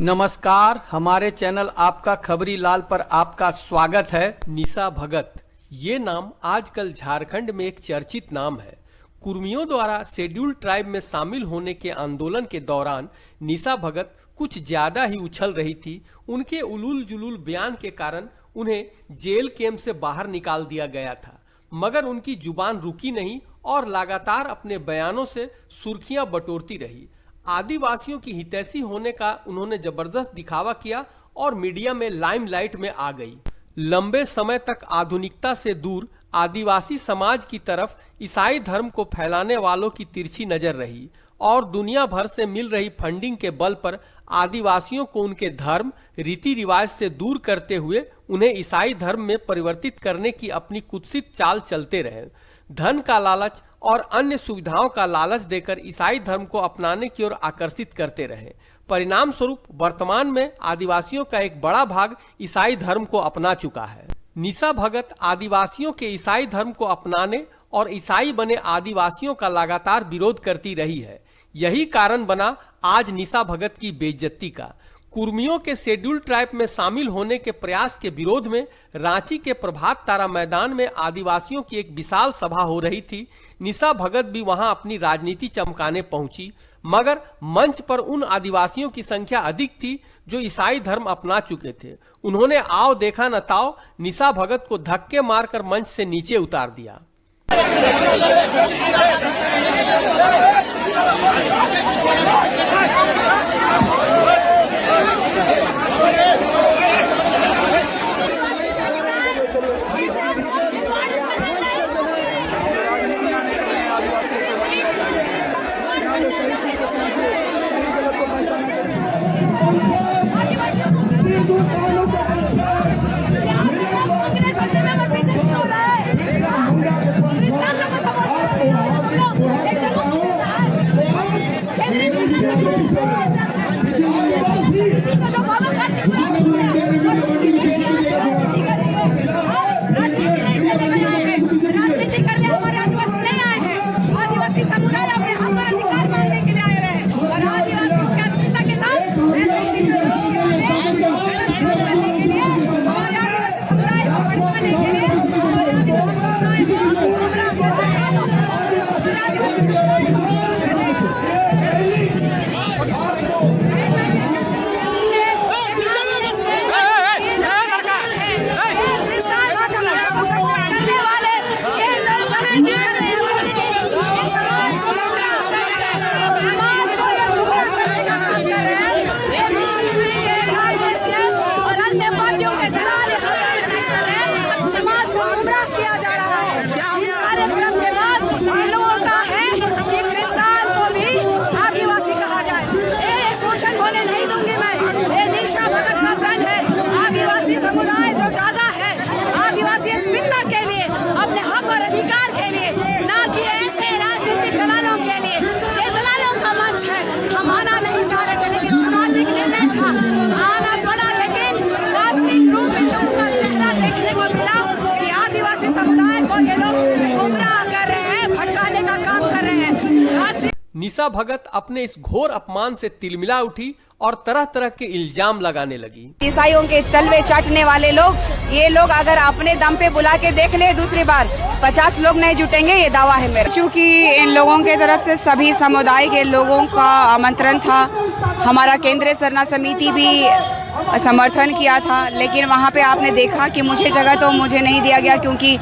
नमस्कार, हमारे चैनल आपका खबरी लाल पर आपका स्वागत है। निशा भगत, ये नाम आजकल झारखंड में एक चर्चित नाम है। कुर्मियों द्वारा शेड्यूल ट्राइब में शामिल होने के आंदोलन के दौरान निशा भगत कुछ ज्यादा ही उछल रही थी। उनके उलूल जुलूल बयान के कारण उन्हें जेल कैंप से बाहर निकाल दिया गया था, मगर उनकी जुबान रुकी नहीं और लगातार अपने बयानों से सुर्खियां बटोरती रही। आदिवासियों की हितैषी होने का उन्होंने जबरदस्त दिखावा किया और मीडिया में लाइमलाइट में आ गई। लंबे समय तक आधुनिकता से दूर आदिवासी समाज की तरफ ईसाई धर्म को फैलाने वालों की तिरछी नजर रही और दुनिया भर से मिल रही फंडिंग के बल पर आदिवासियों को उनके धर्म रीति रिवाज से दूर करते हुए उन्हें ईसाई धर्म में परिवर्तित करने की अपनी कुत्सित चाल चलते रहे। धन का लालच और अन्य सुविधाओं का लालच देकर ईसाई धर्म को अपनाने की ओर आकर्षित करते रहे। परिणाम स्वरूप वर्तमान में आदिवासियों का एक बड़ा भाग ईसाई धर्म को अपना चुका है। निशा भगत आदिवासियों के ईसाई धर्म को अपनाने और ईसाई बने आदिवासियों का लगातार विरोध करती रही है। यही कारण बना आज निशा भगत की बेइज्जती का। कुर्मियों के शेड्यूल ट्राइब में शामिल होने के प्रयास के विरोध में रांची के प्रभात तारा मैदान में आदिवासियों की एक विशाल सभा हो रही थी। निशा भगत भी वहां अपनी राजनीति चमकाने पहुंची, मगर मंच पर उन आदिवासियों की संख्या अधिक थी जो ईसाई धर्म अपना चुके थे। उन्होंने आओ देखा न ताओ निशा भगत को धक्के मारकर मंच से नीचे उतार दिया। निशा भगत अपने इस घोर अपमान से तिलमिला उठी और तरह तरह के इल्जाम लगाने लगी। ईसाइयों के तलवे चाटने वाले लोग, ये लोग अगर अपने दम पे बुला के देख ले दूसरी बार 50 लोग नहीं जुटेंगे, ये दावा है मेरा। क्योंकि इन लोगों के तरफ से सभी समुदाय के लोगों का आमंत्रण था। हमारा केंद्रीय सरना समिति भी समर्थन किया था, लेकिन वहाँ पे आपने देखा कि मुझे जगह तो मुझे नहीं दिया गया क्योंकि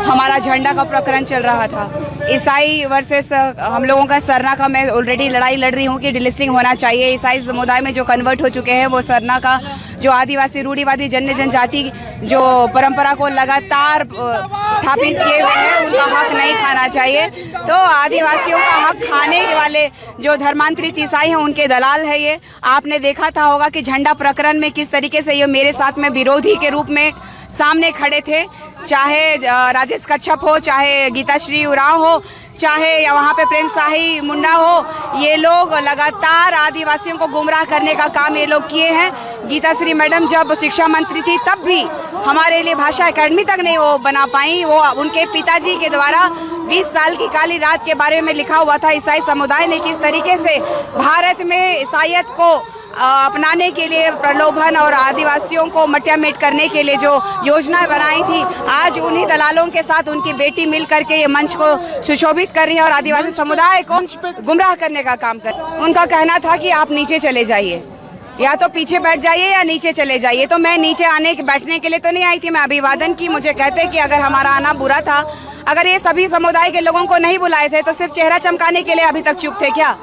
हमारा झंडा का प्रकरण चल रहा था। ईसाई वर्सेस हम लोगों का सरना का मैं ऑलरेडी लड़ाई लड़ रही हूँ कि डिलिस्टिंग होना चाहिए। ईसाई समुदाय में जो कन्वर्ट हो चुके हैं वो सरना का जो आदिवासी रूढ़िवादी जन्य जनजाति जो परंपरा को लगातार स्थापित किए हुए हैं उनका हक नहीं खाना चाहिए। तो आदिवासियों का हक खाने वाले जो धर्मांतरित ईसाई हैं उनके दलाल है ये। आपने देखा था होगा कि झंडा प्रकरण में किस तरीके से ये मेरे साथ में विरोधी के रूप में सामने खड़े थे, चाहे राजेश कच्छप हो, चाहे गीताश्री उरांव हो, चाहे या वहाँ पे प्रेम शाही मुंडा हो। ये लोग लगातार आदिवासियों को गुमराह करने का काम ये लोग किए हैं। गीताश्री मैडम जब शिक्षा मंत्री थी तब भी हमारे लिए भाषा एकेडमी तक नहीं वो बना पाई। वो उनके पिताजी के द्वारा 20 साल की काली रात के बारे में लिखा हुआ था। ईसाई समुदाय ने किस तरीके से भारत में ईसाईयत को अपनाने के लिए प्रलोभन और आदिवासियों को मटियामेट करने के लिए जो योजना बनाई थी, आज उन्हीं दलालों के साथ उनकी बेटी मिल करके ये मंच को सुशोभित कर रही है और आदिवासी समुदाय को गुमराह करने का काम कर। उनका कहना था कि आप नीचे चले जाइए, या तो पीछे बैठ जाइए या नीचे चले जाइए। तो मैं नीचे बैठने के लिए तो नहीं आई थी, मैं अभिवादन की। मुझे कहते कि अगर हमारा आना बुरा था, अगर ये सभी समुदाय के लोगों को नहीं बुलाए थे तो सिर्फ चेहरा चमकाने के लिए अभी तक चुप थे क्या?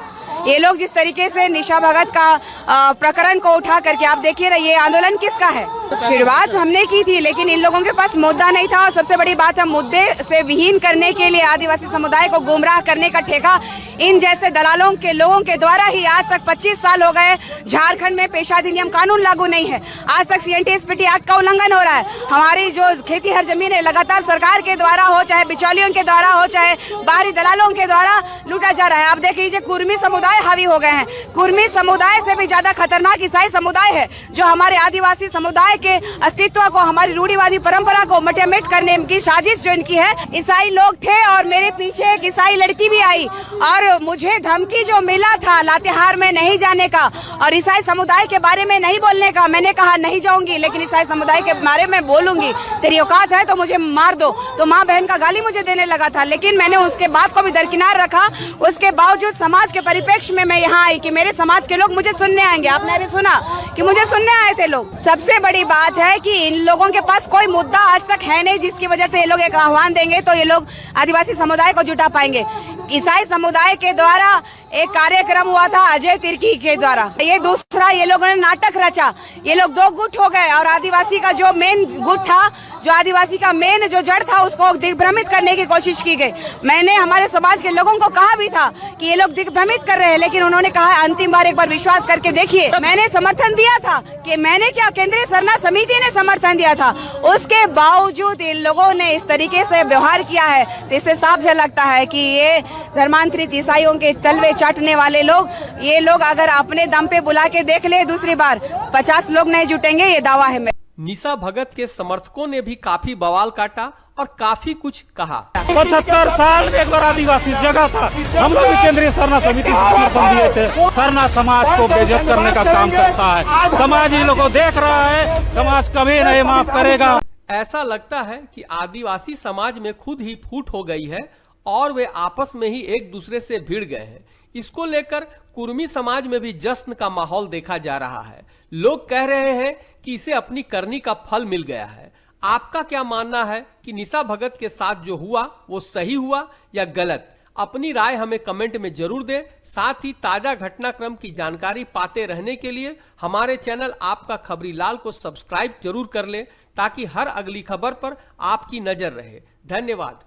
ये लोग जिस तरीके से निशा भगत का प्रकरण को उठा करके, आप देखिए रहे, ये आंदोलन किसका है? शुरुआत हमने की थी, लेकिन इन लोगों के पास मुद्दा नहीं था। और सबसे बड़ी बात है, मुद्दे से विहीन करने के लिए आदिवासी समुदाय को गुमराह करने का ठेका इन जैसे दलालों के लोगों के द्वारा ही आज तक 25 साल हो गए झारखंड में पेशा अधिनियम कानून लागू नहीं है। आज तक CNTSPT एक्ट का उल्लंघन हो रहा है। हमारी जो खेती हर जमीन है लगातार सरकार के द्वारा हो, चाहे बिचौलियों के द्वारा हो, चाहे बाहरी दलालों के द्वारा लूटा जा रहा है। आप देख लीजिए, कुर्मी समुदाय हावी हो गए हैं। कुर्मी समुदाय से भी ज्यादा खतरनाक ईसाई समुदाय है, जो हमारे आदिवासी समुदाय के अस्तित्व को, हमारी रूढ़िवादी परंपरा को मटियामेट करने की साजिश जो इनकी है। ईसाई लोग थे और मेरे पीछे एक ईसाई लड़की भी आई और मुझे धमकी जो मिला था लातेहार में नहीं जाने का और ईसाई समुदाय के बारे में नहीं बोलने का, मैंने कहा नहीं जाऊंगी, लेकिन ईसाई समुदाय के बारे में बोलूंगी। तेरी औकात है तो मुझे मार दो। तो माँ बहन का गाली मुझे देने लगा था, लेकिन मैंने उसके बात को भी दरकिनार रखा। उसके बावजूद समाज के परिप्रेक्ष्य में मैं यहाँ आई कि मेरे समाज के लोग मुझे सुनने आएंगे। आपने अभी सुना कि मुझे सुनने आए थे लोग। सबसे बड़ी बात है कि इन लोगों के पास कोई मुद्दा आज तक है नहीं जिसकी वजह से ये लोग एक आह्वान देंगे तो ये लोग आदिवासी समुदाय को जुटा पाएंगे। ईसाई समुदाय के द्वारा एक कार्यक्रम हुआ था अजय तिर्की के द्वारा, ये दूसरा ये लोगों ने नाटक रचा। ये लोग दो गुट हो गए और आदिवासी का जो मेन गुट था, जो आदिवासी का मेन जो जड़ था, उसको दिग्भ्रमित करने की कोशिश की गई। मैंने हमारे समाज के लोगों को कहा भी था कि ये लोग दिग्भ्रमित कर रहे हैं, लेकिन उन्होंने कहा अंतिम बार एक बार विश्वास करके देखिए। मैंने समर्थन दिया था कि मैंने क्या, केंद्रीय सरना समिति ने समर्थन दिया था। उसके बावजूद इन लोगों ने इस तरीके से व्यवहार किया है, तो इससे साफ से लगता है कि ये धर्मांतरित ईसाइयों के तलवे चाटने वाले लोग, ये लोग अगर अपने दम पे बुला के देख ले दूसरी बार 50 लोग नहीं जुटेंगे, ये दावा है। निशा भगत के समर्थकों ने भी काफी बवाल काटा और काफी कुछ कहा। 75 साल में एक बार आदिवासी जगह था, हम लोग भी केंद्रीय सरना समिति से समर्थन दिए थे। सरना समाज को बेइज्जत करने का काम करता है। समाज इन लोगों को देख रहा है, समाज कभी नहीं माफ करेगा। ऐसा लगता है कि आदिवासी समाज में खुद ही फूट हो गई है और वे आपस में ही एक दूसरे से भिड़ गए हैं। इसको लेकर कुर्मी समाज में भी जश्न का माहौल देखा जा रहा है। लोग कह रहे हैं कि इसे अपनी करनी का फल मिल गया है। आपका क्या मानना है कि निशा भगत के साथ जो हुआ वो सही हुआ या गलत? अपनी राय हमें कमेंट में जरूर दें। साथ ही ताजा घटनाक्रम की जानकारी पाते रहने के लिए हमारे चैनल आपका खबरी लाल को सब्सक्राइब जरूर कर लें, ताकि हर अगली खबर पर आपकी नजर रहे। धन्यवाद।